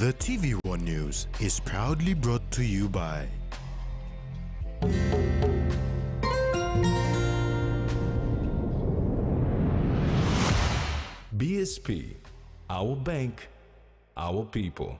The TV1 News is proudly brought to you by BSP, our bank, our people.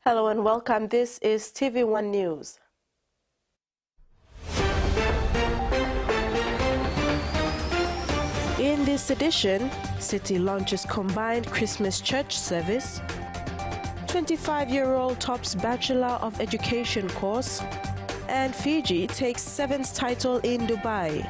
Hello and welcome. This is TV1 News. In this edition, City launches combined Christmas church service, 25-year-old tops Bachelor of Education course, and Fiji takes Sevens title in Dubai.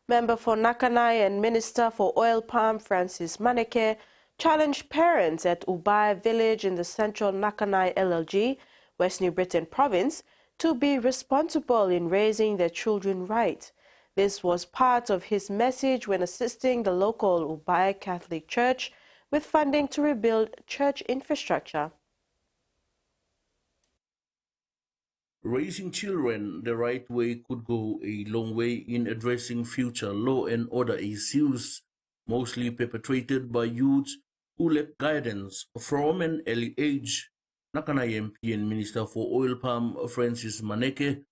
Member for Nakanai and Minister for Oil Palm Francis Maneke challenged parents at Ubai village in the central Nakanai LLG, West New Britain province, to be responsible in raising their children right. This was part of his message when assisting the local Ubai Catholic Church with funding to rebuild church infrastructure. Raising children the right way could go a long way in addressing future law and order issues, mostly perpetrated by youths who lack guidance from an early age. Nakanai MP and Minister for Oil Palm Francis Maneke,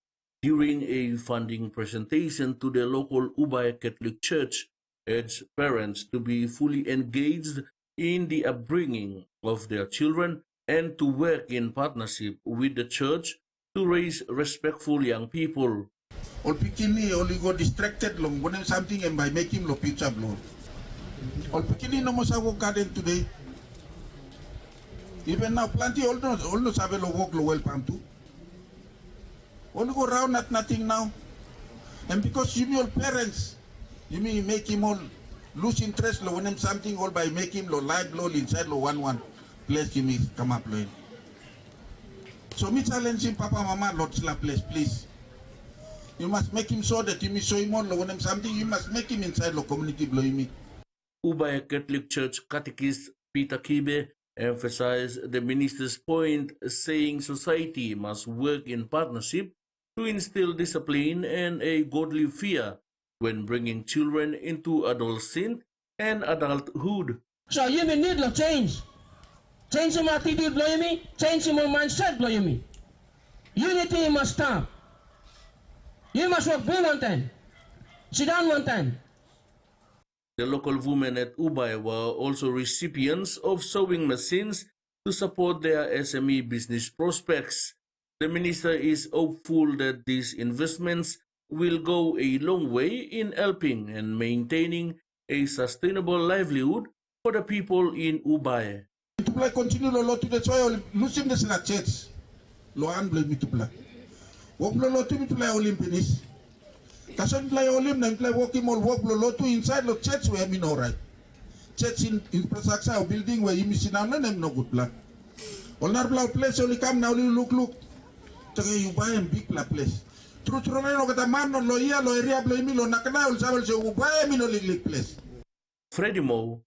during a funding presentation to the local Ubai Catholic Church, urged parents to be fully engaged in the upbringing of their children and to work in partnership with the church to raise respectful young people. All pikini only go distracted long when something and by making lo future blow. All pikini no must go garden today. Even now plenty almost have lo walk lo well palm too. Only go round at nothing now. And because you all parents, you mean make him all lose interest lo when something all by making lo live lo inside lo one place you mean come up lo. So me challenging Papa Mama Lord's la place, please. You must make him so that you may show him all when him something, you must make him inside the community below me. Ubai Catholic Church catechist Peter Kibe emphasized the minister's point, saying society must work in partnership to instill discipline and a godly fear when bringing children into adolescence and adulthood. So you may need to change. Change your attitude, blow me. Change your mindset, blow me. Unity must stop. You must work one time. Sit down one time. The local women at Ubai were also recipients of sewing machines to support their SME business prospects. The minister is hopeful that these investments will go a long way in helping and maintaining a sustainable livelihood for the people in Ubai. To play continue lo to the soil, losing the church. Lo an blame me to play. Walk lo to me to play Olympics. Kason play Olymp, play walking all walk lo to inside the church where me no right. Church in infrastructure or building where you miss it now, no good plan. All not place only come now look. You buy a big place. True no get a man no lawyer, area blame me lo nakana ul sabal so you buy me no league place. Freddie Mo,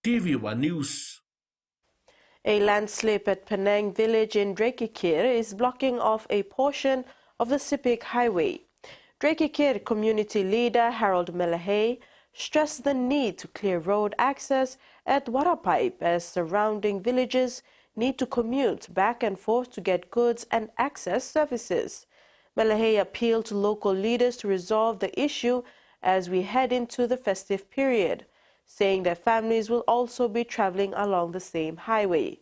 TV1 News. A landslide at Penang village in Drakikir is blocking off a portion of the Sepik Highway. Drakikir community leader Harold Melahay stressed the need to clear road access at Warapipe as surrounding villages need to commute back and forth to get goods and access services. Melahay appealed to local leaders to resolve the issue as we head into the festive period, saying that families will also be traveling along the same highway.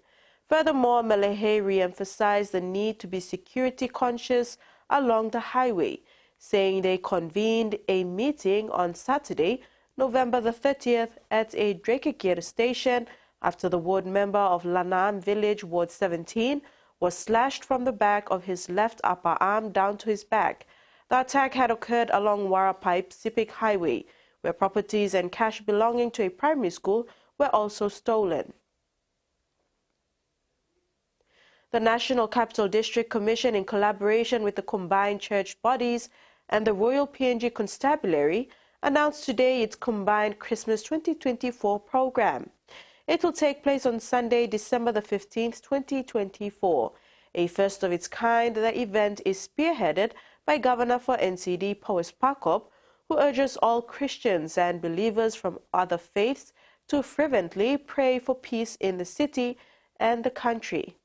Furthermore, Melahay re-emphasized the need to be security conscious along the highway, saying they convened a meeting on Saturday, November the 30th at a Drakikir station after the ward member of Lanam village, Ward 17, was slashed from the back of his left upper arm down to his back. The attack had occurred along Warapipe Sepik Highway, where properties and cash belonging to a primary school were also stolen. The National Capital District Commission, in collaboration with the combined church bodies and the Royal PNG Constabulary, announced today its combined Christmas 2024 program. It will take place on Sunday, December the 15th, 2024. A first of its kind, the event is spearheaded by Governor for NCD, Powes Pakop, who urges all Christians and believers from other faiths to fervently pray for peace in the city and the country.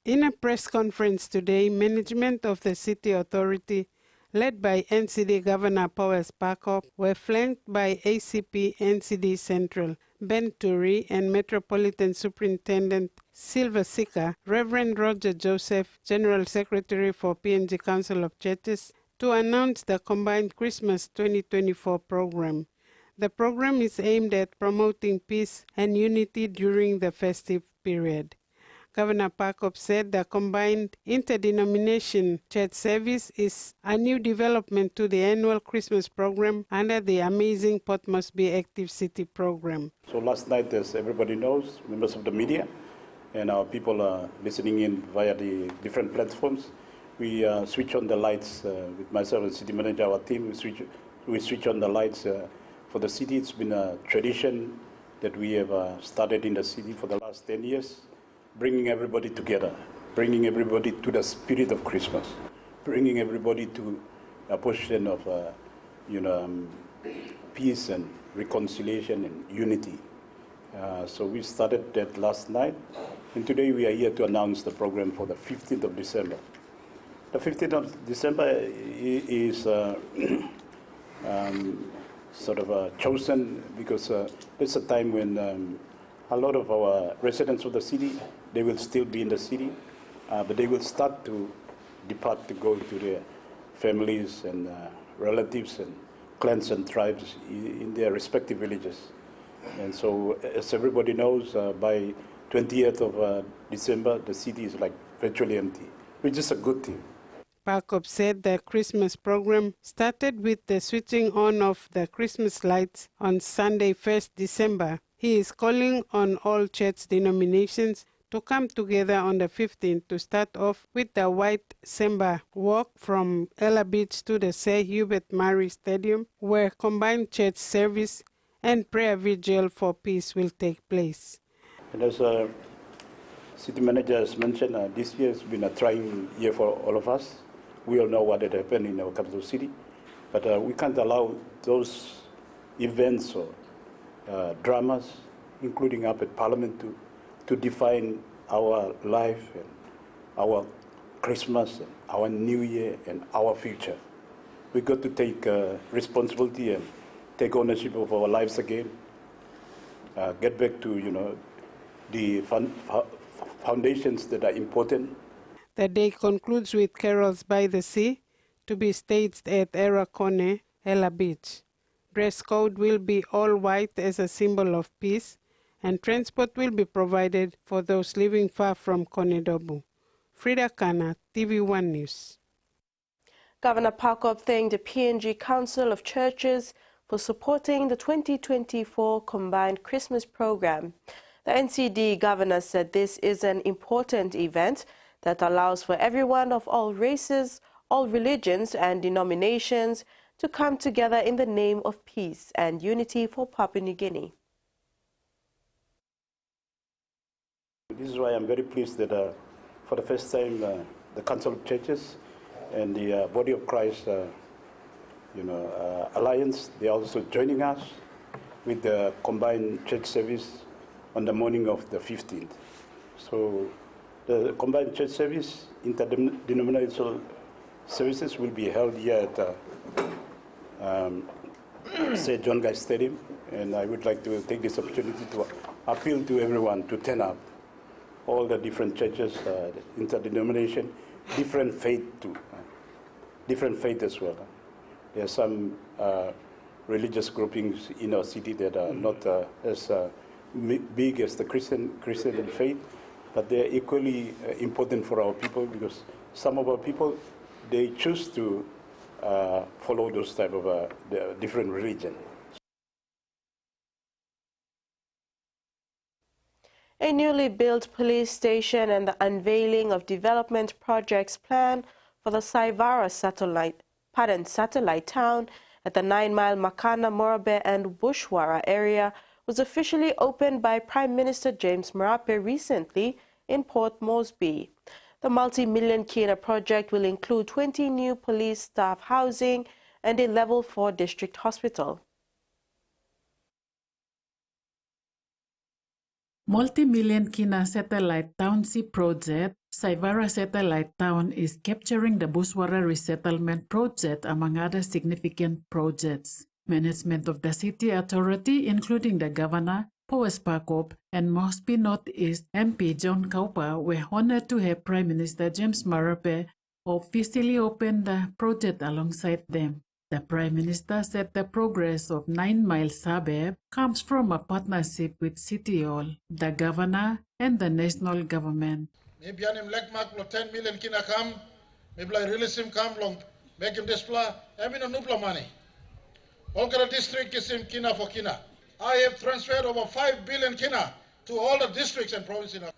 In a press conference today, management of the city authority, led by NCD Governor Powes Pakop, were flanked by ACP NCD Central, Ben Turi, and Metropolitan Superintendent Silva Sika, Reverend Roger Joseph, General Secretary for PNG Council of Churches, to announce the combined Christmas 2024 program. The program is aimed at promoting peace and unity during the festive period. Governor Pakop said the combined interdenomination church service is a new development to the annual Christmas program under the Amazing Port Moresby Active City program. So last night, as everybody knows, members of the media and our people are listening in via the different platforms, we switch on the lights with myself and city manager, our team, we switch on the lights for the city. It's been a tradition that we have started in the city for the last 10 years. Bringing everybody together, bringing everybody to the spirit of Christmas, bringing everybody to a position of, peace and reconciliation and unity. So we started that last night, and today we are here to announce the program for the 15th of December. The 15th of December is chosen because it's a time when a lot of our residents of the city, they will still be in the city, but they will start to depart to go to their families and relatives and clans and tribes in their respective villages. And so, as everybody knows, by 20th of December, the city is like virtually empty, which is a good thing. Pakop said the Christmas program started with the switching on of the Christmas lights on Sunday, 1st December. He is calling on all church denominations to come together on the 15th to start off with the White Samba walk from Ella Beach to the Sir Hubert Murray Stadium, where combined church service and prayer vigil for peace will take place. And as city manager has mentioned, this year has been a trying year for all of us. We all know what had happened in our capital city, but we can't allow those events or dramas, including up at Parliament, to define our life and our Christmas and our New Year and our future. We've got to take responsibility and take ownership of our lives again, get back to, the foundations that are important. The day concludes with carols by the sea to be staged at Erakone, Ella Beach. Dress code will be all white as a symbol of peace, and transport will be provided for those living far from Konedobu. Frida Kana, TVWAN News. Governor Pakop thanked the PNG Council of Churches for supporting the 2024 combined Christmas program. The NCD governor said this is an important event that allows for everyone of all races, all religions and denominations to come together in the name of peace and unity for Papua New Guinea. This is why I'm very pleased that for the first time the Council of Churches and the Body of Christ Alliance, they are also joining us with the combined church service on the morning of the 15th. So the combined church service, interdenominational services will be held here at St. John Guy Stadium, and I would like to take this opportunity to appeal to everyone to turn up, all the different churches, interdenomination, different faith too, different faith as well. There are some religious groupings in our city that are not as big as the Christian faith, but they are equally important for our people, because some of our people, they choose to follow those type of different religion. A newly built police station and the unveiling of development projects plan for the Saivara satellite town at the 9-mile Makana, Morabe and Bushwara area was officially opened by Prime Minister James Marape recently in Port Moresby. The multi-million Kina project will include 20 new police staff housing and a level 4 district hospital. Multi-million Kina satellite township project, Saivara Satellite Town is capturing the Bushwara resettlement project among other significant projects. Management of the city authority, including the governor, Powes Pakop, and Moresby Northeast MP John Kaupa, were honored to have Prime Minister James Marape officially open the project alongside them. The Prime Minister said the progress of 9-mile suburb comes from a partnership with City Hall, the governor, and the national government. Maybe I'm like Mark 10 million Kina come, maybe I release him come long, make him display, I mean a nubla money. All the district is in Kina for Kina. I have transferred over 5 billion Kina to all the districts and provinces.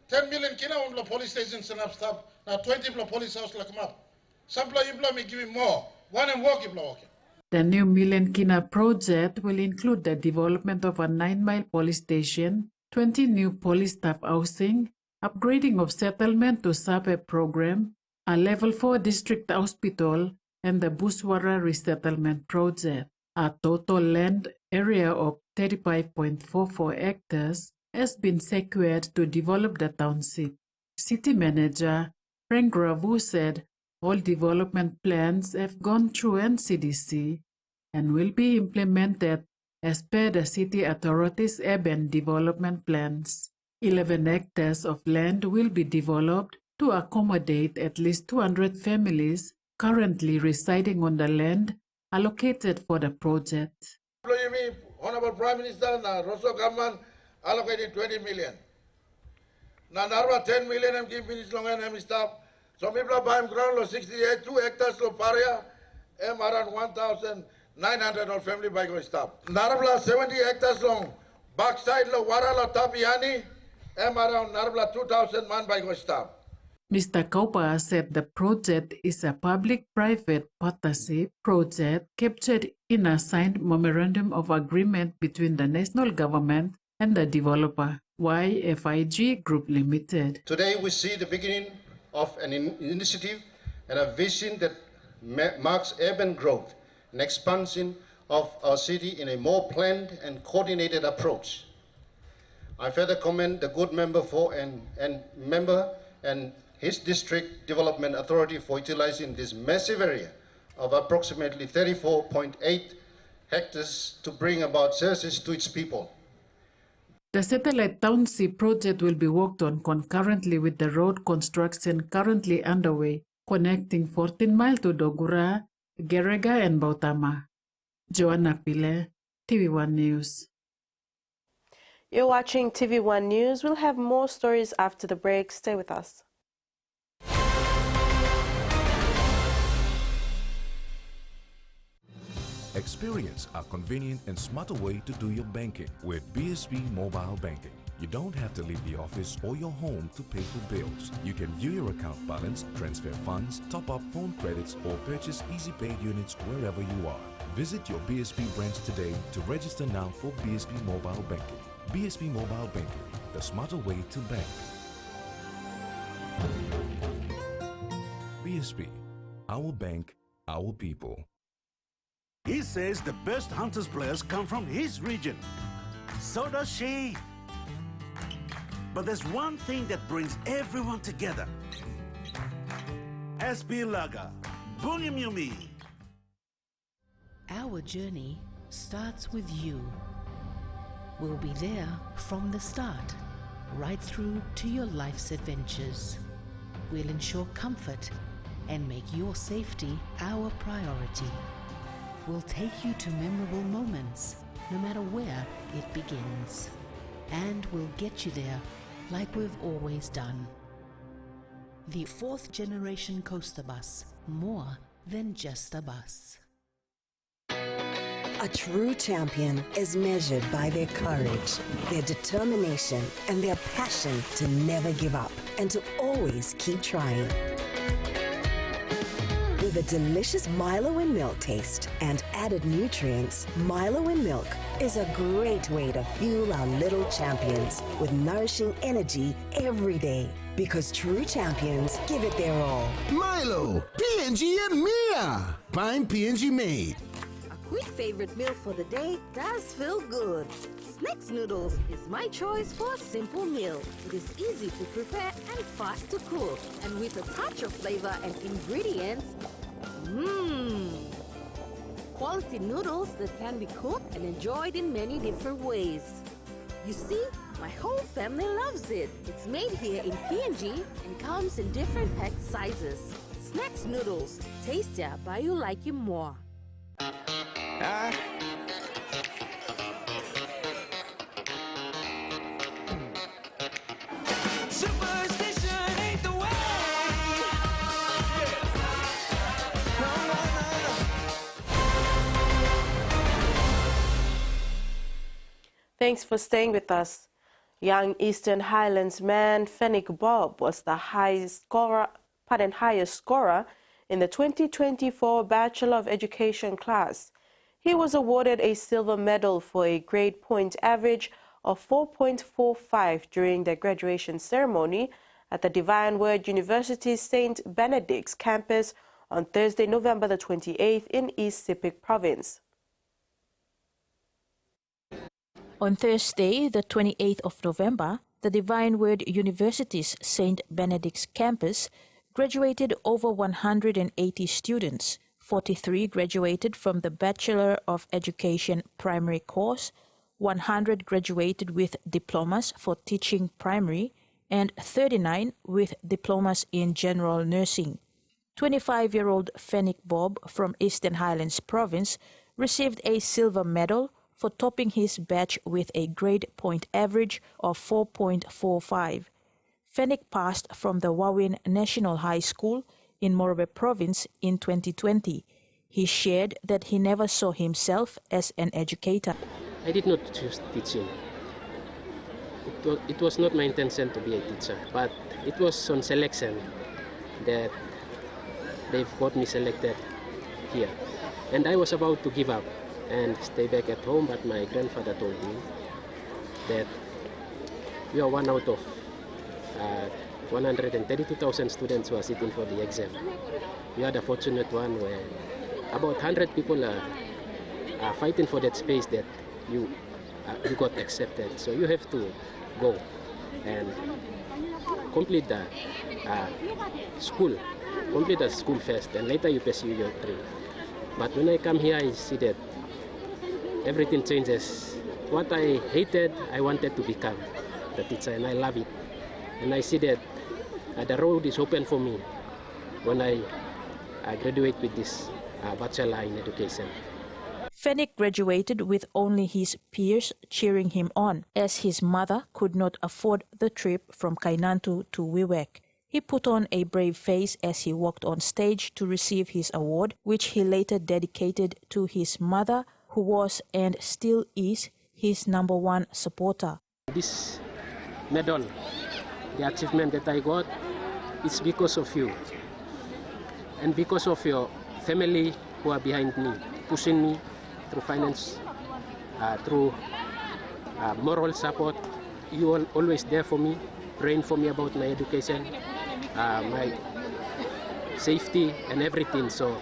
10 million Kina on the police stations and stuff. Now 20 police house like up. Some people may give me more. One and walk if walking. The new Million Kina project will include the development of a 9-mile police station, 20 new police staff housing, upgrading of settlement to suburb program, a level 4 district hospital, and the Bushwara resettlement project. A total land area of 35.44 hectares has been secured to develop the township. City manager Frank Ravu said all development plans have gone through NCDC and will be implemented as per the city authorities' urban development plans. 11 hectares of land will be developed to accommodate at least 200 families currently residing on the land allocated for the project. Honorable Prime Minister, na Rosso government allocated 20 million. Na Narva 10 million and give finish long and staff. So people buy ground 68, 2 hectares of area, around 1,900 of family by go staff. Narva 70 hectares long, backside lo Warala Tapiani, around Narva 2,000 man by go staff. Mr. Kaupa said the project is a public-private partnership project captured in a signed memorandum of agreement between the national government and the developer, YFIG Group Limited. Today we see the beginning of an initiative and a vision that marks urban growth and expansion of our city in a more planned and coordinated approach. I further commend the good member and his district development authority for utilizing this massive area of approximately 34.8 hectares to bring about services to its people. The satellite township project will be worked on concurrently with the road construction currently underway, connecting 14 Mile to Dogura, Gerega and Bautama. Joanna Pile, TVWAN News. You're watching TVWAN News. We'll have more stories after the break. Stay with us. Experience a convenient and smarter way to do your banking with BSB Mobile Banking. You don't have to leave the office or your home to pay for bills. You can view your account balance, transfer funds, top up phone credits, or purchase Easy Pay units wherever you are. Visit your BSB branch today to register now for BSB Mobile Banking. BSB Mobile Banking, the smarter way to bank. BSB, our bank, our people. He says the best Hunters players come from his region. So does she. But there's one thing that brings everyone together. SB Laga, Bunyamyumi. Our journey starts with you. We'll be there from the start, right through to your life's adventures. We'll ensure comfort and make your safety our priority. We'll take you to memorable moments, no matter where it begins. And we'll get you there like we've always done. The 4th generation coaster bus, more than just a bus. A true champion is measured by their courage, their determination, and their passion to never give up and to always keep trying. With a delicious Milo in milk taste and added nutrients, Milo in milk is a great way to fuel our little champions with nourishing energy every day. Because true champions give it their all. Milo, P&G and Mia. Find P&G made. Quick favorite meal for the day does feel good. Snacks noodles is my choice for a simple meal. It is easy to prepare and fast to cook. And with a touch of flavor and ingredients, quality noodles that can be cooked and enjoyed in many different ways. You see, my whole family loves it. It's made here in P&G and comes in different pack sizes. Snacks noodles, tastier by you like you more. Thanks for staying with us. Young Eastern Highlands man Fennick Bob was the highest scorer in the 2024 Bachelor of Education class. He was awarded a silver medal for a grade point average of 4.45 during the graduation ceremony at the Divine Word University's St. Benedict's campus on Thursday, November the 28th in East Sepik Province. On Thursday, the 28th of November, the Divine Word University's St. Benedict's campus graduated over 180 students. 43 graduated from the Bachelor of Education primary course, 100 graduated with diplomas for teaching primary, and 39 with diplomas in general nursing. 25-year-old Fennick Bob from Eastern Highlands Province received a silver medal for topping his batch with a grade point average of 4.45. Fennick passed from the Wawin National High School in Morobe Province in 2020. He shared that he never saw himself as an educator. I did not choose teaching. It was not my intention to be a teacher, but it was on selection that they've got me selected here. And I was about to give up and stay back at home, but my grandfather told me that you are one out of 132,000 students who are sitting for the exam. You are the fortunate one where about 100 people are fighting for that space that you got accepted. So you have to go and complete the school first, and later you pursue your dream. But when I come here, I see that everything changes. What I hated, I wanted to become the teacher, and I love it. And I see that the road is open for me when I graduate with this Bachelor in Education. Fennick graduated with only his peers cheering him on, as his mother could not afford the trip from Kainantu to Wewak. He put on a brave face as he walked on stage to receive his award, which he later dedicated to his mother, who was and still is his #1 supporter. This medal, the achievement that I got, is because of you and because of your family who are behind me, pushing me through finance, through moral support. You are always there for me, praying for me about my education, my safety and everything. So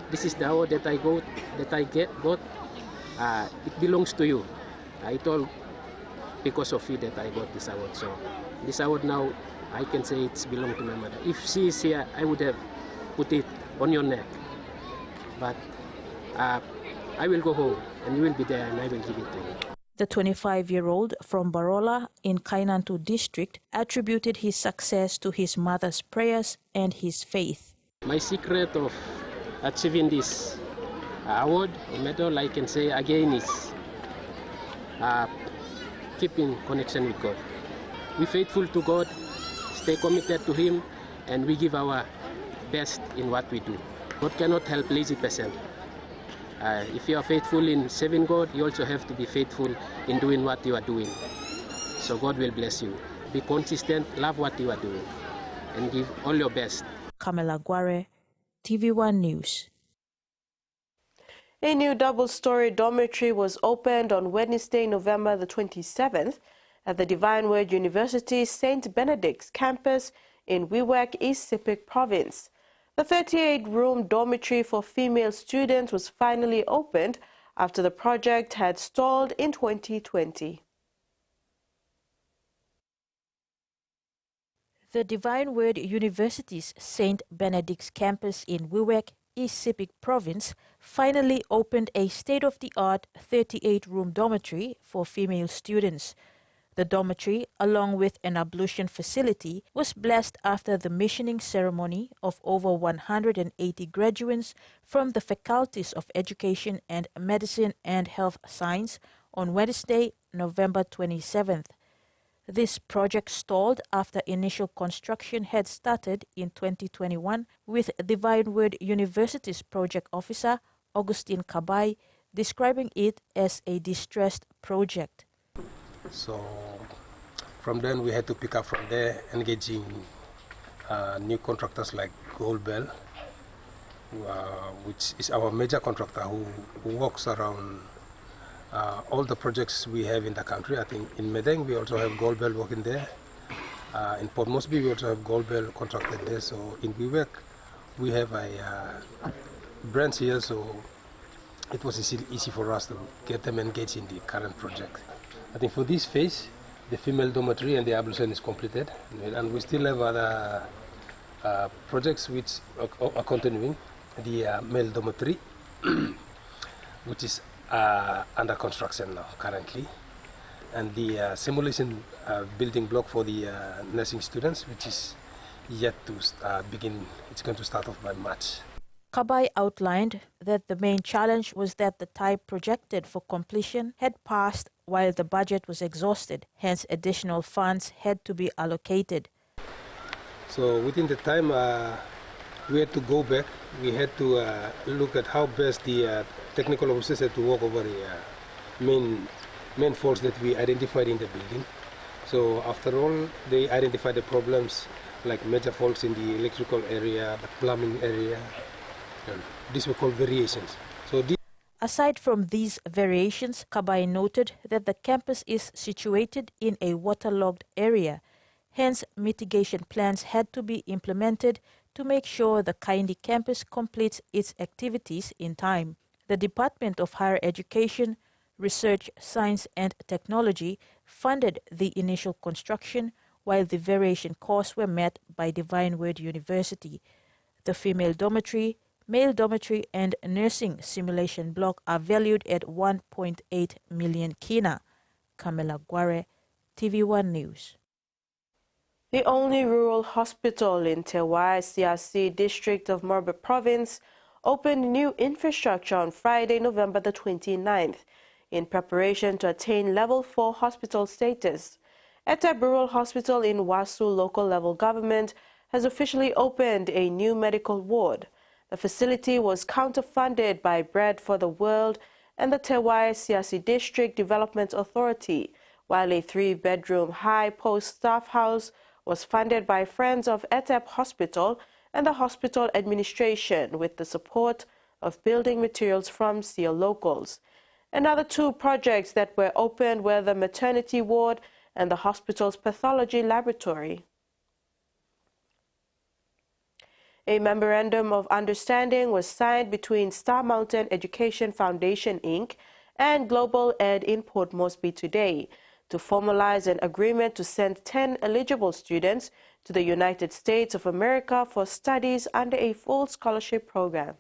this is the award that I got. It belongs to you. It's all because of you that I got this award. So this award now, I can say it's belong to my mother. If she is here, I would have put it on your neck. But I will go home and you will be there and I will give it to you. The 25-year-old from Barola in Kainantu district attributed his success to his mother's prayers and his faith. My secret of achieving this award or medal, I can say again, is keeping connection with God. We're faithful to God, stay committed to Him, and we give our best in what we do. God cannot help lazy person. If you are faithful in serving God, you also have to be faithful in doing what you are doing. So God will bless you. Be consistent, love what you are doing, and give all your best. Kamela Gware, TVWAN News. A new double-story dormitory was opened on Wednesday, November the 27th at the Divine Word University St. Benedict's campus in Wewak, East Sepik Province. The 38-room dormitory for female students was finally opened after the project had stalled in 2020. The Divine Word University's St. Benedict's campus in Wewak, East Sepik Province, finally opened a state-of-the-art 38-room dormitory for female students. The dormitory, along with an ablution facility, was blessed after the missioning ceremony of over 180 graduates from the faculties of Education and Medicine and Health Science on Wednesday, November 27th. This project stalled after initial construction had started in 2021, with Divine Word University's project officer, Augustine Kabai, describing it as a distressed project. So from then we had to pick up from there, engaging new contractors like Goldbell, which is our major contractor who works around all the projects we have in the country. I think in Medeng we also have Goldbell working there. In Port Moresby we also have Goldbell contracted there. So in Wewak we have a branch here, so it was easy for us to get them engaged in the current project. I think for this phase, the female dormitory and the ablution is completed, and we still have other projects which are continuing. The male dormitory, which is under construction now currently, and the simulation building block for the nursing students, which is yet to begin. It's going to start off by March. Kabai outlined that the main challenge was that the time projected for completion had passed while the budget was exhausted, hence additional funds had to be allocated. So within the time we had to go back, we had to look at how best the technical officers had to work over the main faults that we identified in the building. So after all, they identified the problems like major faults in the electrical area, the plumbing area. These were called variations. Aside from these variations, Kabai noted that the campus is situated in a waterlogged area. Hence, mitigation plans had to be implemented to make sure the Kaindi campus completes its activities in time. The Department of Higher Education, Research, Science and Technology funded the initial construction, while the variation costs were met by Divine Word University. The female dormitory, male dormitory and nursing simulation block are valued at 1.8 million kina. Kamela Gware, TVWAN News. The only rural hospital in TVWAN CRC district of Morbe Province opened new infrastructure on Friday, November the 29th, in preparation to attain Level 4 hospital status. Etep Rural Hospital in Wasu local level government has officially opened a new medical ward. The facility was counter-funded by Bread for the World and the TVWAN CRC District Development Authority, while a 3-bedroom high-post staff house was funded by Friends of Etep Hospital and the hospital administration with the support of building materials from SEAL locals. Another 2 projects that were opened were the maternity ward and the hospital's pathology laboratory. A memorandum of understanding was signed between Star Mountain Education Foundation, Inc. and Global Ed in Port Moresby today to formalize an agreement to send 10 eligible students to the United States of America for studies under a full scholarship program.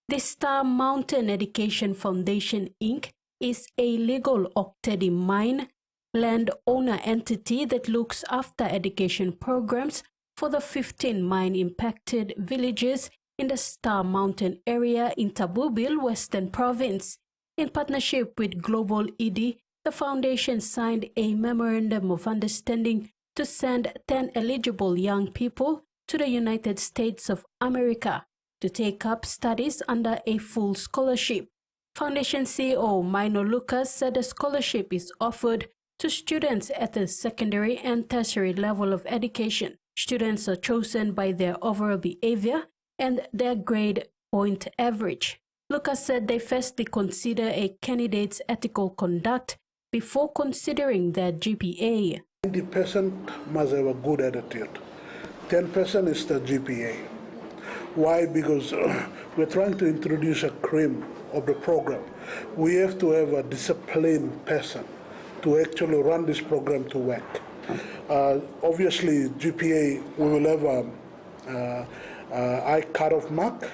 The Star Mountain Education Foundation, Inc. is a legal octady mine landowner entity that looks after education programs for the 15 mine-impacted villages in the Star Mountain area in Tabubil, Western Province. In partnership with Global ED, the foundation signed a memorandum of understanding to send 10 eligible young people to the United States of America. to take up studies under a full scholarship. Foundation CEO Mino Lucas said the scholarship is offered to students at the secondary and tertiary level of education. Students are chosen by their overall behavior and their grade point average. Lucas said they firstly consider a candidate's ethical conduct before considering their GPA. 90% must have a good attitude. 10% is the GPA. Why? Because we're trying to introduce a cream of the program. We have to have a disciplined person to actually run this program to work. Obviously, GPA, we will have a high cutoff mark.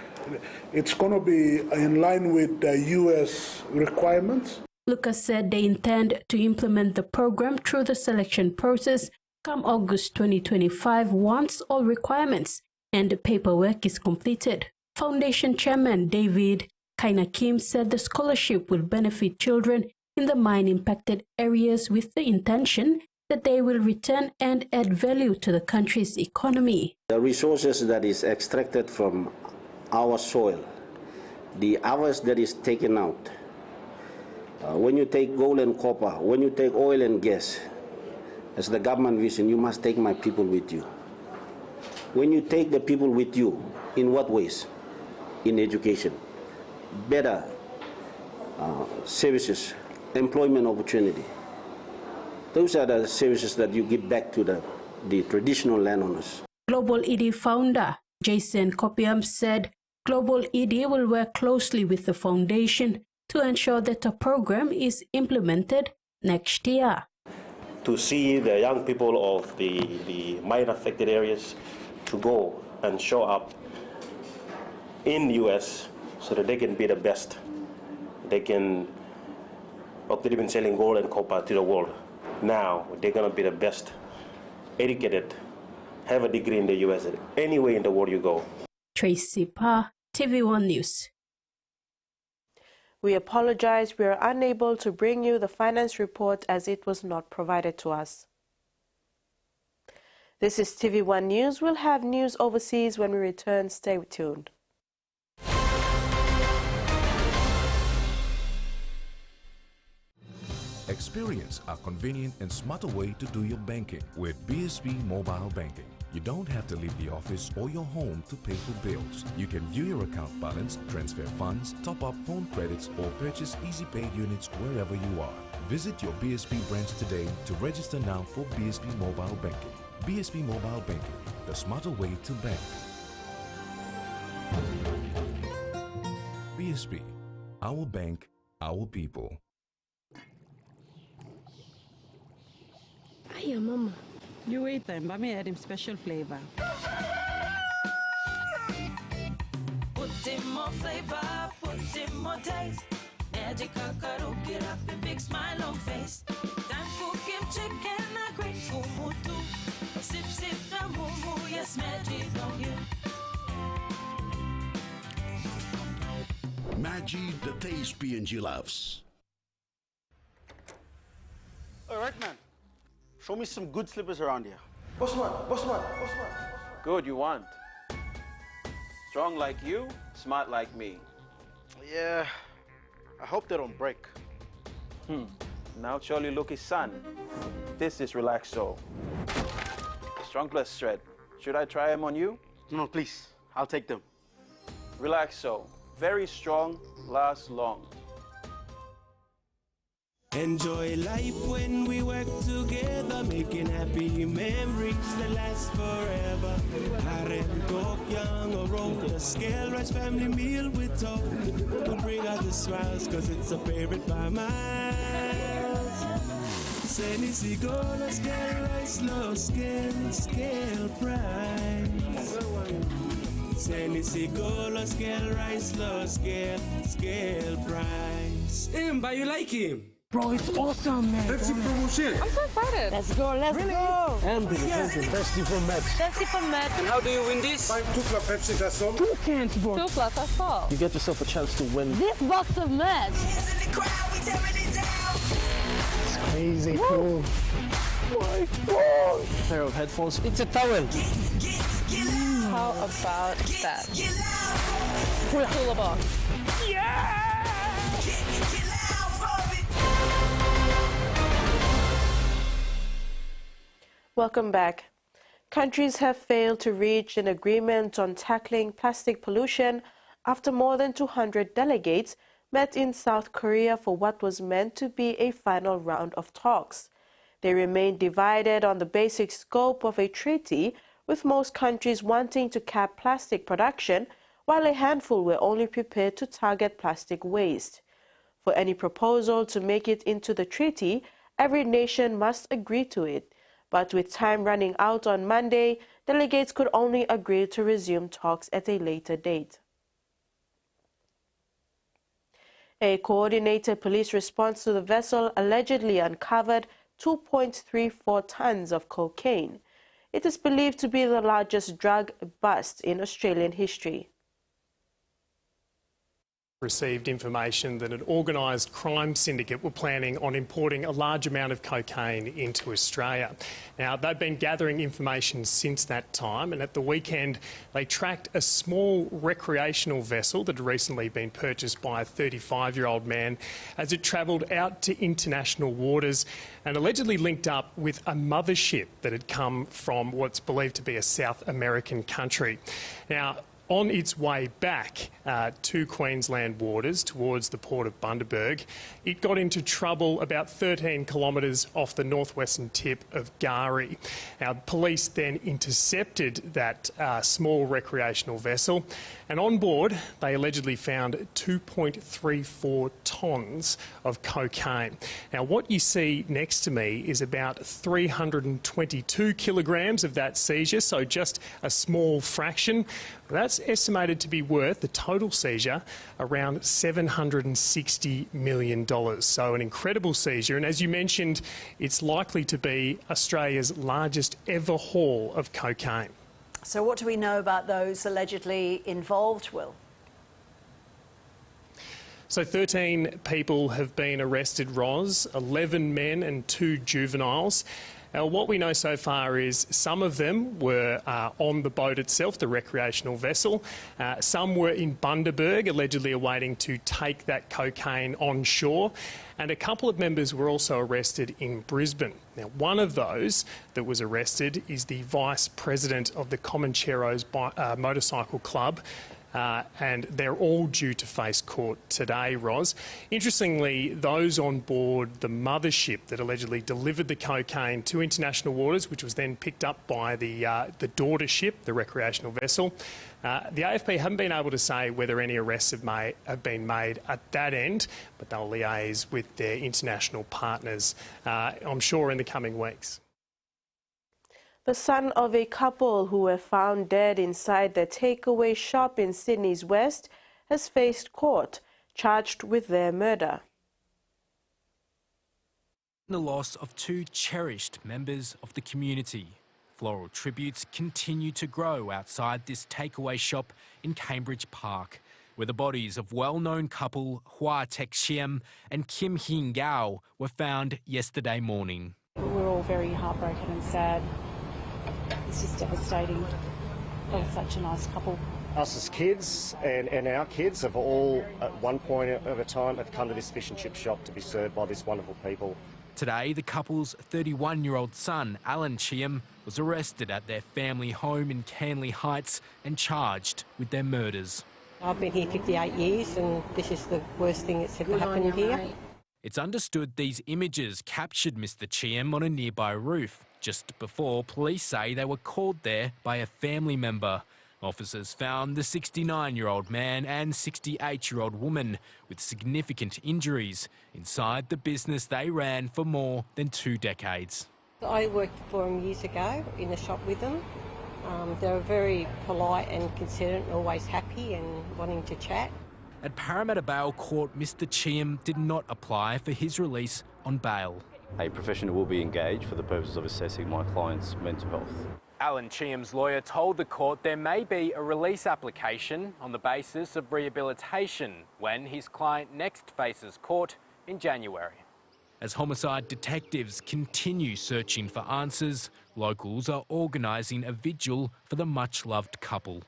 It's going to be in line with the U.S. requirements. Lucas said they intend to implement the program through the selection process come August 2025 once all requirements and the paperwork is completed. Foundation Chairman David Kainakim said the scholarship will benefit children in the mine-impacted areas with the intention that they will return and add value to the country's economy. The resources that is extracted from our soil, the hours that is taken out, when you take gold and copper, when you take oil and gas, as the government vision, you must take my people with you. When you take the people with you, in what ways? In education, better services, employment opportunity. Those are the services that you give back to the traditional landowners. Global ED founder Jason Kopiam said Global ED will work closely with the foundation to ensure that the program is implemented next year. To see the young people of the mine-affected areas to go and show up in the U.S. so that they can be the best. They can, they've been selling gold and copper to the world. Now they're going to be the best educated, have a degree in the U.S. anywhere in the world you go. Tracy Pa, TVWAN News. We apologize, we are unable to bring you the finance report as it was not provided to us. This is TVWAN News. We'll have news overseas when we return. Stay tuned. Experience a convenient and smarter way to do your banking with BSP Mobile Banking. You don't have to leave the office or your home to pay for bills. You can view your account balance, transfer funds, top up phone credits, or purchase Easy Pay units wherever you are. Visit your BSP branch today to register now for BSP Mobile Banking. BSP Mobile Banking, the smarter way to bank. BSP, our bank, our people. Hiya, Mama. You wait then, but me add him special flavor. Put in more flavor, put in more taste. Magic kakaru, get up a big smile on face. Time for kimchi and a great kumutu. Sip, sip, the moo, yes, magic on you. Maggi, the taste PNG loves. All right, man. Show me some good slippers around here. Boss man. Good, you want. Strong like you, smart like me. Yeah, I hope they don't break. Now surely look his son. This is Relaxo. Strong plus thread. Should I try them on you? No, please. I'll take them. Relaxo. Very strong, lasts long. Enjoy life when we work together, making happy memories that last forever. Harem talk young or roll the scale rice family meal with talk. We'll bring out the smiles cause it's a favorite by miles. Senisi gola scale rice low scale price. Senisi gola scale rice low scale price. But you like him? Bro, it's awesome, man. Pepsi promotion. I'm so excited. Let's go. And Pepsi from Max. Pepsi from Max. And how do you win this? 2 plus Pepsi, that's all. 2 cans, bro. 2 plus, that's all. You get yourself a chance to win. This box of Max. It's crazy cool. My God. A pair of headphones. It's a towel. How about that? hula hula ball. Welcome back. Countries have failed to reach an agreement on tackling plastic pollution after more than 200 delegates met in South Korea for what was meant to be a final round of talks. They remain divided on the basic scope of a treaty, with most countries wanting to cap plastic production, while a handful were only prepared to target plastic waste. For any proposal to make it into the treaty, every nation must agree to it. But with time running out on Monday, delegates could only agree to resume talks at a later date. A coordinated police response to the vessel allegedly uncovered 2.34 tons of cocaine. It is believed to be the largest drug bust in Australian history. Received information that an organised crime syndicate were planning on importing a large amount of cocaine into Australia. Now, they've been gathering information since that time, and at the weekend they tracked a small recreational vessel that had recently been purchased by a 35-year-old man as it travelled out to international waters and allegedly linked up with a mothership that had come from what's believed to be a South American country. Now, on its way back to Queensland waters towards the port of Bundaberg, it got into trouble about 13 kilometres off the northwestern tip of Gari. Now, police then intercepted that small recreational vessel, and on board they allegedly found 2.34 tonnes of cocaine. Now, what you see next to me is about 322 kilograms of that seizure, so just a small fraction. That's estimated to be worth, the total seizure, around $760 million. So an incredible seizure, and as you mentioned, it's likely to be Australia's largest ever haul of cocaine. So what do we know about those allegedly involved, Will? So 13 people have been arrested, Ros, 11 men and 2 juveniles. What we know so far is some of them were on the boat itself, the recreational vessel. Some were in Bundaberg, allegedly awaiting to take that cocaine on shore. And a couple of members were also arrested in Brisbane. Now, one of those that was arrested is the Vice President of the Comancheros Motorcycle Club. And they're all due to face court today, Ros. Interestingly, those on board the mothership that allegedly delivered the cocaine to international waters, which was then picked up by the daughter ship, the recreational vessel, the AFP haven't been able to say whether any arrests have been made at that end, but they'll liaise with their international partners, I'm sure, in the coming weeks. The son of a couple who were found dead inside their takeaway shop in Sydney's West has faced court, charged with their murder. The loss of 2 cherished members of the community. Floral tributes continue to grow outside this takeaway shop in Cambridge Park, where the bodies of well-known couple Hua Tek-shiem and Kim Hin-gao were found yesterday morning. We're all very heartbroken and sad. It's just devastating. They were such a nice couple. Us as kids and our kids have all, at one point of a time, have come to this fish and chip shop to be served by these wonderful people. Today, the couple's 31-year-old son, Alan Chiem, was arrested at their family home in Canley Heights and charged with their murders. I've been here 58 years and this is the worst thing that's ever happened here. It's understood these images captured Mr. Chiem on a nearby roof just before police say they were called there by a family member. Officers found the 69-year-old man and 68-year-old woman with significant injuries inside the business they ran for more than 2 decades. I worked for them years ago in the shop with them. They were very polite and considerate and always happy and wanting to chat. At Parramatta Bail Court, Mr. Chiem did not apply for his release on bail. A professional will be engaged for the purposes of assessing my client's mental health. Alan Chiem's lawyer told the court there may be a release application on the basis of rehabilitation when his client next faces court in January. As homicide detectives continue searching for answers, locals are organising a vigil for the much-loved couple.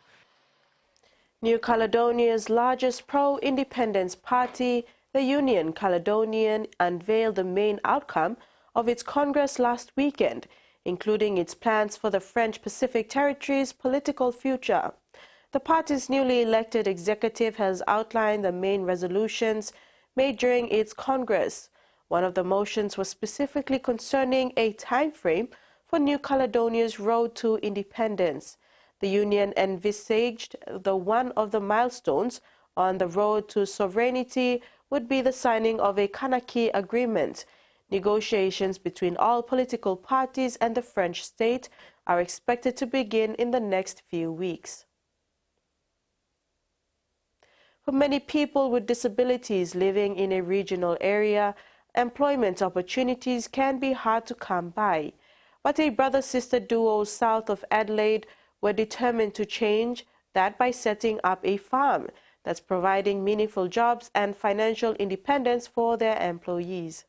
New Caledonia's largest pro-independence party, the Union Caledonian, unveiled the main outcome of its Congress last weekend, including its plans for the French Pacific Territory's political future. The party's newly elected executive has outlined the main resolutions made during its Congress. One of the motions was specifically concerning a time frame for New Caledonia's road to independence. The Union envisaged one of the milestones on the road to sovereignty would be the signing of a Kanaki agreement. Negotiations between all political parties and the French state are expected to begin in the next few weeks. For many people with disabilities living in a regional area, employment opportunities can be hard to come by. But a brother-sister duo south of Adelaide were determined to change that by setting up a farm that's providing meaningful jobs and financial independence for their employees.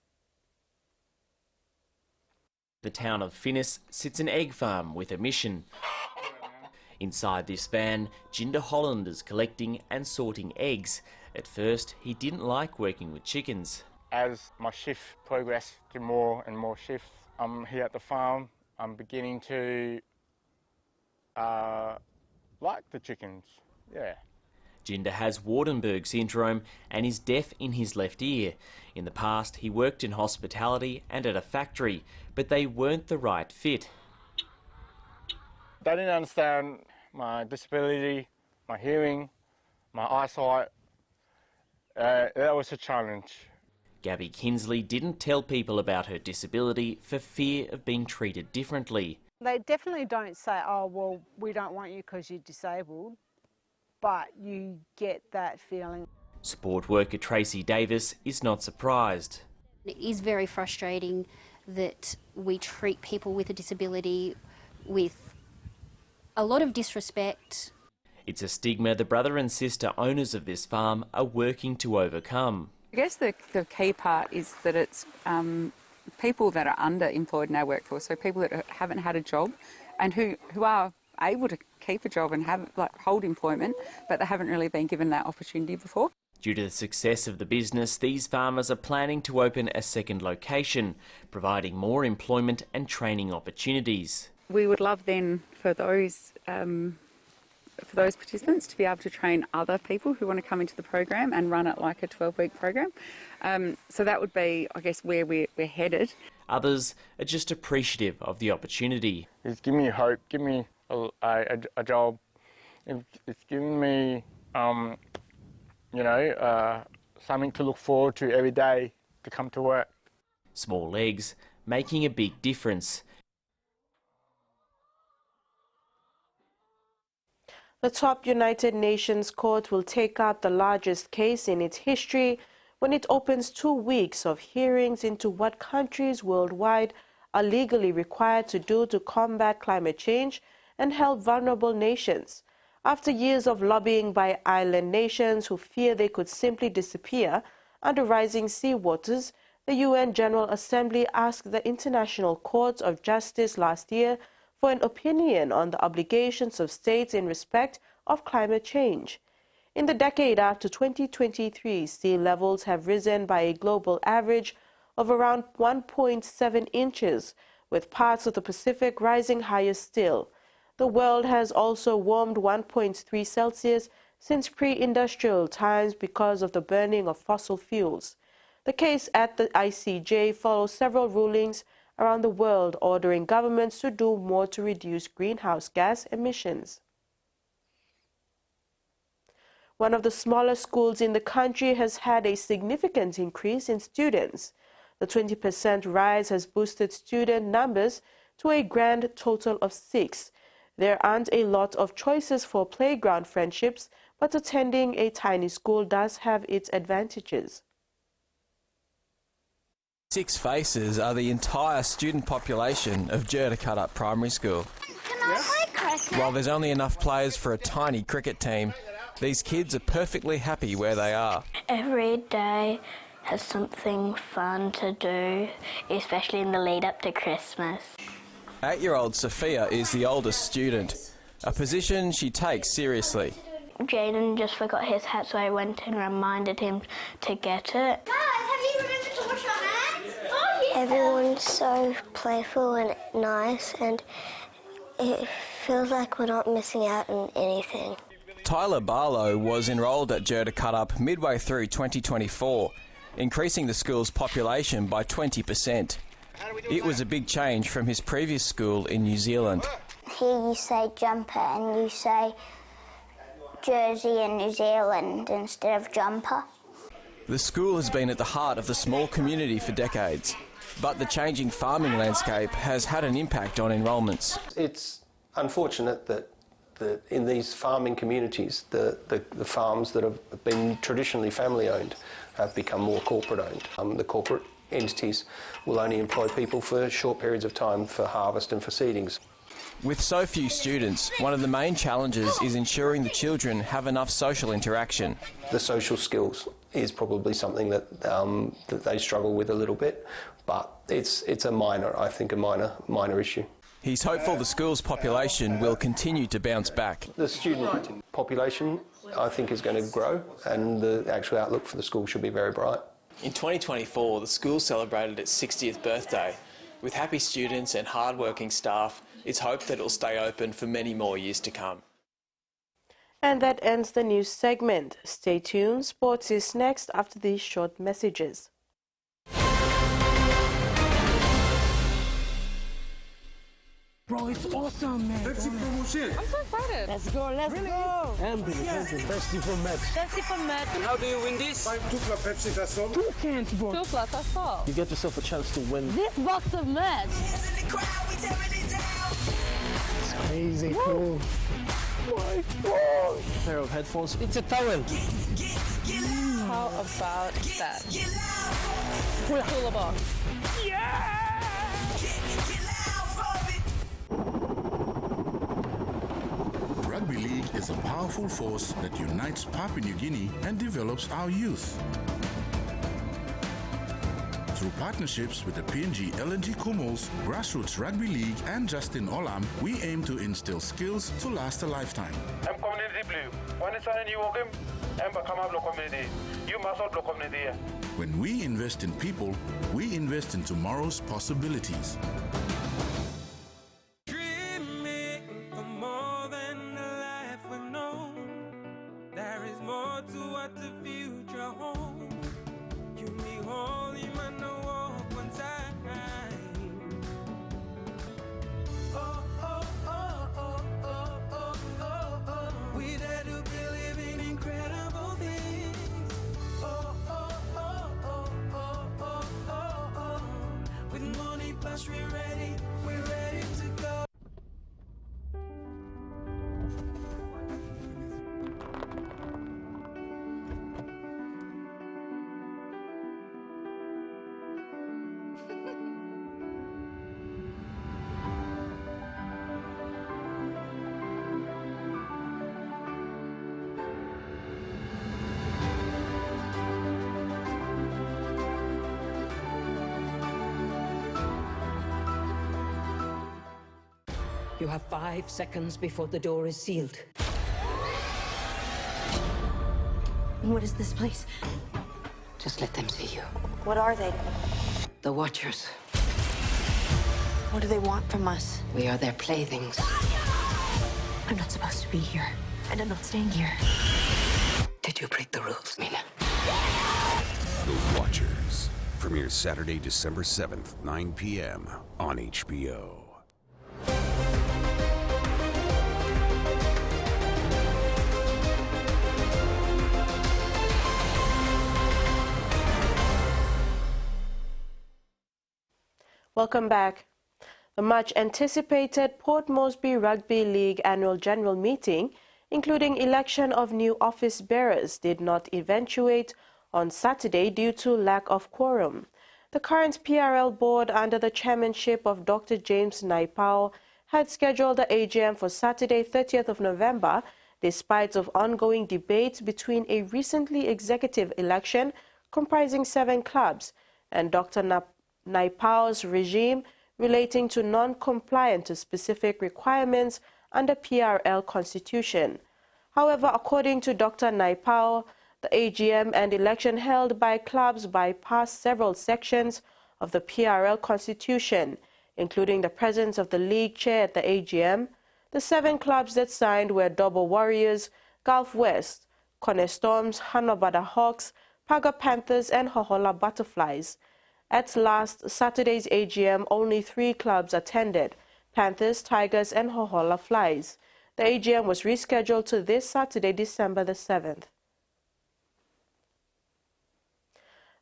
The town of Finnis sits an egg farm with a mission. Inside this van, Jinder Holland is collecting and sorting eggs. At first, he didn't like working with chickens. As my shift progressed to more and more shifts, I'm here at the farm. I'm beginning to like the chickens, yeah. Jinder has Waardenburg syndrome and is deaf in his left ear. In the past, he worked in hospitality and at a factory, but they weren't the right fit. They didn't understand my disability, my hearing, my eyesight. That was a challenge. Gabby Kinsley didn't tell people about her disability for fear of being treated differently. They definitely don't say, oh, well, we don't want you because you're disabled, but you get that feeling. Support worker Tracy Davis is not surprised. It is very frustrating that we treat people with a disability with a lot of disrespect. It's a stigma the brother and sister owners of this farm are working to overcome. I guess the key part is that it's people that are underemployed in our workforce, so people that haven't had a job and who are able to keep a job and hold employment, but they haven't really been given that opportunity before. Due to the success of the business, these farmers are planning to open a second location, providing more employment and training opportunities. We would love then for those participants to be able to train other people who want to come into the program and run it like a 12-week program. So that would be, I guess, where we're headed. Others are just appreciative of the opportunity. It's giving me hope, give me a job. It's giving me, something to look forward to every day to come to work. Small eggs making a big difference. The top United Nations court will take up the largest case in its history when it opens 2 weeks of hearings into what countries worldwide are legally required to do to combat climate change and help vulnerable nations. After years of lobbying by island nations who fear they could simply disappear under rising sea waters, the UN General Assembly asked the International Court of Justice last year for an opinion on the obligations of states in respect of climate change. In the decade after 2023, sea levels have risen by a global average of around 1.7 inches, with parts of the Pacific rising higher still. The world has also warmed 1.3 Celsius since pre-industrial times because of the burning of fossil fuels. The case at the ICJ follows several rulings around the world ordering governments to do more to reduce greenhouse gas emissions. One of the smaller schools in the country has had a significant increase in students. The 20% rise has boosted student numbers to a grand total of 6. There aren't a lot of choices for playground friendships, but attending a tiny school does have its advantages. 6 faces are the entire student population of Jurdacutup Primary School. Can I play cricket? While there's only enough players for a tiny cricket team, these kids are perfectly happy where they are. Every day has something fun to do, especially in the lead up to Christmas. 8-year-old Sophia is the oldest student, a position she takes seriously. Jaden just forgot his hat, so I went and reminded him to get it. Guys, have you remembered to wash your hands? Oh, yeah. Everyone's so playful and nice, and it feels like we're not missing out on anything. Tyler Barlow was enrolled at Jerda Cutup midway through 2024, increasing the school's population by 20%. It was a big change from his previous school in New Zealand. Here you say jumper and you say jersey in New Zealand instead of jumper. The school has been at the heart of the small community for decades, but the changing farming landscape has had an impact on enrolments. It's unfortunate that in these farming communities, the farms that have been traditionally family-owned have become more corporate-owned. The corporate entities will only employ people for short periods of time for harvest and for seedings. With so few students, one of the main challenges is ensuring the children have enough social interaction. The social skills is probably something that they struggle with a little bit, but it's a minor issue. He's hopeful the school's population will continue to bounce back. The student population, I think, is going to grow, and the actual outlook for the school should be very bright. In 2024, the school celebrated its 60th birthday. With happy students and hard-working staff, it's hoped that it will stay open for many more years to come. And that ends the news segment. Stay tuned. Sports is next after these short messages. Bro, it's awesome, man. Pepsi promotion. I'm so excited. Let's go, let's go. And Pepsi for match. Pepsi for match. And how do you win this? 2 plus Pepsi, that's all. 2 cans, bro. 2 plus, that's all. You get yourself a chance to win. This box of match. It's crazy cool. My God. A pair of headphones. It's a towel. How about that? Cooler box. Yeah! Rugby League is a powerful force that unites Papua New Guinea and develops our youth. Through partnerships with the PNG LNG Kumals, Grassroots Rugby League and Justin Olam, we aim to instill skills to last a lifetime. I'm community blue. When it's on you welcome, I'm a community. You must also community. When we invest in people, we invest in tomorrow's possibilities. We're ready to go. You have 5 seconds before the door is sealed. What is this place? Just let them see you. What are they? The Watchers. What do they want from us? We are their playthings. I'm not supposed to be here, and I'm not staying here. Did you break the rules, Mina? The Watchers. Premieres Saturday, December 7th, 9 p.m. on HBO. Welcome back. The much-anticipated Port Moresby Rugby League Annual General Meeting, including election of new office bearers, did not eventuate on Saturday due to lack of quorum. The current PRL board, under the chairmanship of Dr. James Naipao, had scheduled the AGM for Saturday, 30th of November, despite of ongoing debates between a recently executive election comprising 7 clubs and Dr. Naipao's regime relating to non-compliance to specific requirements under PRL Constitution. However, according to Dr. Naipao, the AGM and election held by clubs bypassed several sections of the PRL constitution, including the presence of the league chair at the AGM. The 7 clubs that signed were Dobbo Warriors, Gulf West, Kone Storms, Hanobada Hawks, Paga Panthers and Hohola Butterflies. At last Saturday's AGM, only 3 clubs attended: Panthers, Tigers and Hohola Flies. The AGM was rescheduled to this Saturday, December the 7th.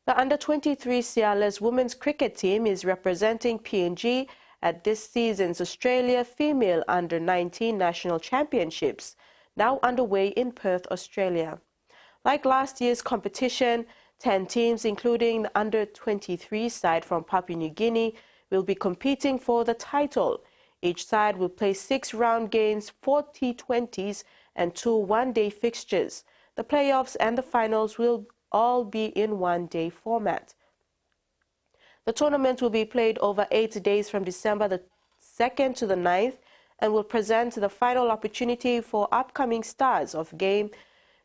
The under-23 Ciales women's cricket team is representing PNG at this season's Australia Female Under-19 National Championships, now underway in Perth, Australia. Like last year's competition, 10 teams, including the under-23 side from Papua New Guinea, will be competing for the title. Each side will play 6 round games, 4 T20s and 2 one-day fixtures. The playoffs and the finals will all be in one-day format. The tournament will be played over 8 days from December the 2nd to the 9th and will present the final opportunity for upcoming stars of game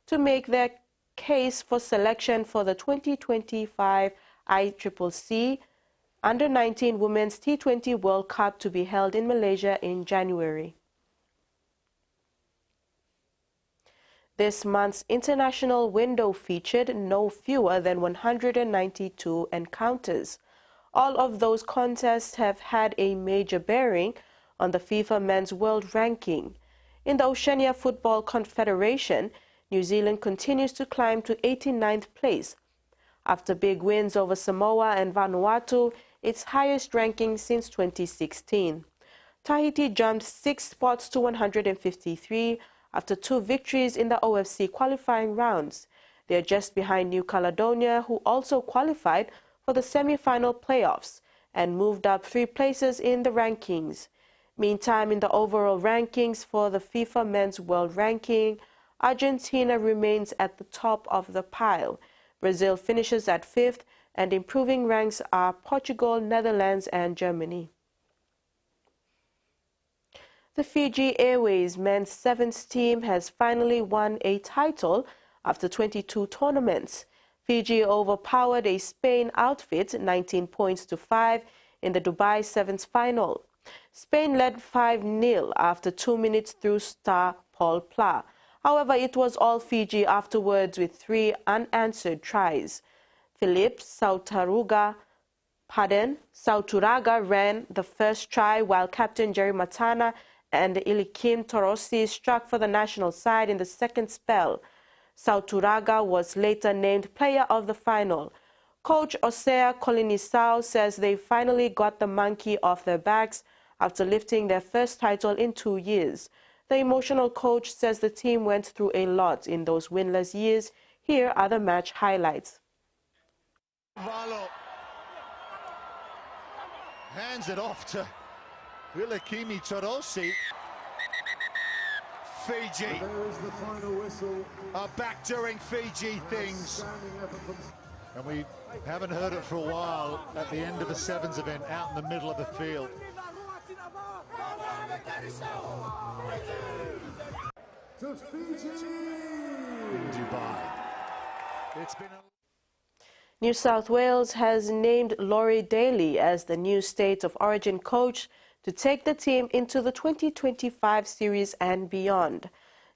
to make their case for selection for the 2025 ICCC Under-19 Women's T20 World Cup to be held in Malaysia in January. This month's international window featured no fewer than 192 encounters. All of those contests have had a major bearing on the FIFA Men's World Ranking. In the Oceania Football Confederation, New Zealand continues to climb to 89th place. After big wins over Samoa and Vanuatu, its highest ranking since 2016. Tahiti jumped 6 spots to 153 after 2 victories in the OFC qualifying rounds. They are just behind New Caledonia, who also qualified for the semi-final playoffs and moved up 3 places in the rankings. Meantime, in the overall rankings for the FIFA Men's World Ranking, Argentina remains at the top of the pile. Brazil finishes at 5th, and improving ranks are Portugal, Netherlands and Germany. The Fiji Airways men's sevens team has finally won a title after 22 tournaments. Fiji overpowered a Spain outfit 19 points to 5 in the Dubai Sevens final. Spain led 5-0 after 2 minutes through star Paul Pla. However, it was all Fiji afterwards with 3 unanswered tries. Philip Sauturaga ran the first try, while captain Jerry Matana and Ilikin Torosi struck for the national side in the second spell. Sauturaga was later named player of the final. Coach Osea Kolinisau says they finally got the monkey off their backs after lifting their first title in 2 years. The emotional coach says the team went through a lot in those winless years. Here are the match highlights. Valo hands it off to Wilakimi Torosi. Fiji are back doing Fiji things. And we haven't heard it for a while at the end of a sevens event out in the middle of the field. To Fiji in Dubai. It's been New South Wales has named Laurie Daly as the new State of Origin coach to take the team into the 2025 series and beyond.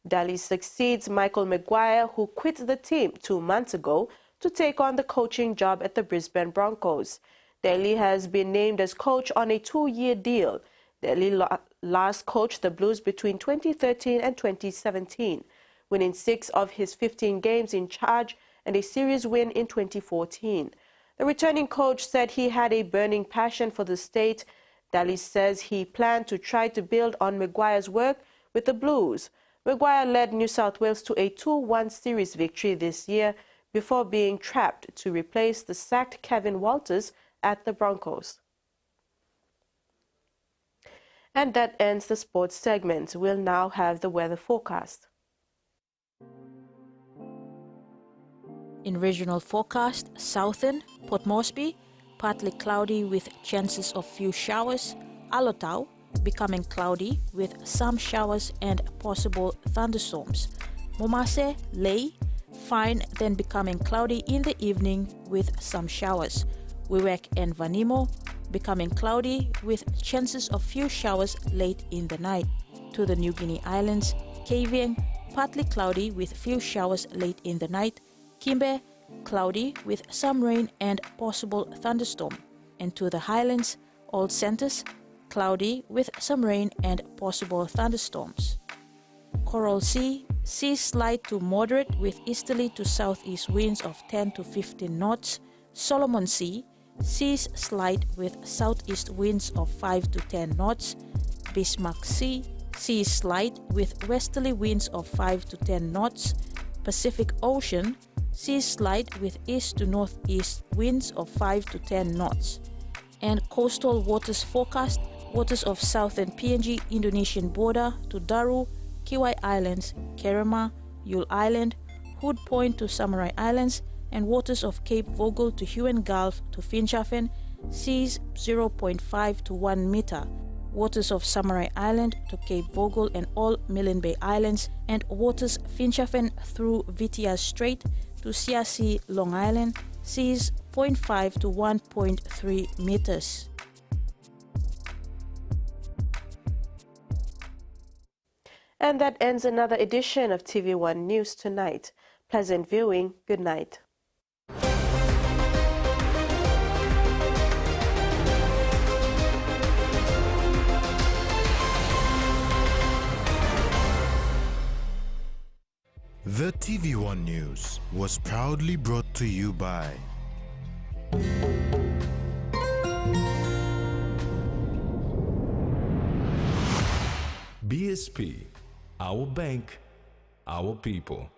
Daly succeeds Michael Maguire, who quit the team 2 months ago to take on the coaching job at the Brisbane Broncos. Daly has been named as coach on a 2-year deal. Daly last coached the Blues between 2013 and 2017, winning 6 of his 15 games in charge and a series win in 2014. The returning coach said he had a burning passion for the state. Daly says he planned to try to build on Maguire's work with the Blues. Maguire led New South Wales to a 2-1 series victory this year before being trapped to replace the sacked Kevin Walters at the Broncos. And that ends the sports segment. We'll now have the weather forecast. In regional forecast, southern Port Moresby, partly cloudy with chances of few showers. Alotau, becoming cloudy with some showers and possible thunderstorms. Momase, Ley, fine, then becoming cloudy in the evening with some showers. Wewak and Vanimo, becoming cloudy with chances of few showers late in the night. To the New Guinea Islands, Kavieng, partly cloudy with few showers late in the night. Kimbe, cloudy with some rain and possible thunderstorm. And to the Highlands, Old Centers, cloudy with some rain and possible thunderstorms. Coral Sea, seas slight to moderate with easterly to southeast winds of 10 to 15 knots. Solomon Sea, seas slight with southeast winds of 5 to 10 knots. Bismarck Sea, seas slight with westerly winds of 5 to 10 knots. Pacific Ocean, seas slight with east to northeast winds of 5 to 10 knots. And coastal waters forecast, waters of southern PNG Indonesian border to Daru, Kiwai Islands, Kerema, Yule Island, Hood Point to Samurai Islands, and waters of Cape Vogel to Huon Gulf to Finschhafen, seas 0.5 to 1 meter. Waters of Samurai Island to Cape Vogel and all Milne Bay Islands, and waters Finschhafen through Vitiaz Strait to Siasi, Long Island, seas 0.5 to 1.3 meters. And that ends another edition of TV1 News Tonight. Pleasant viewing. Good night. The TV1 News was proudly brought to you by BSP, our bank, our people.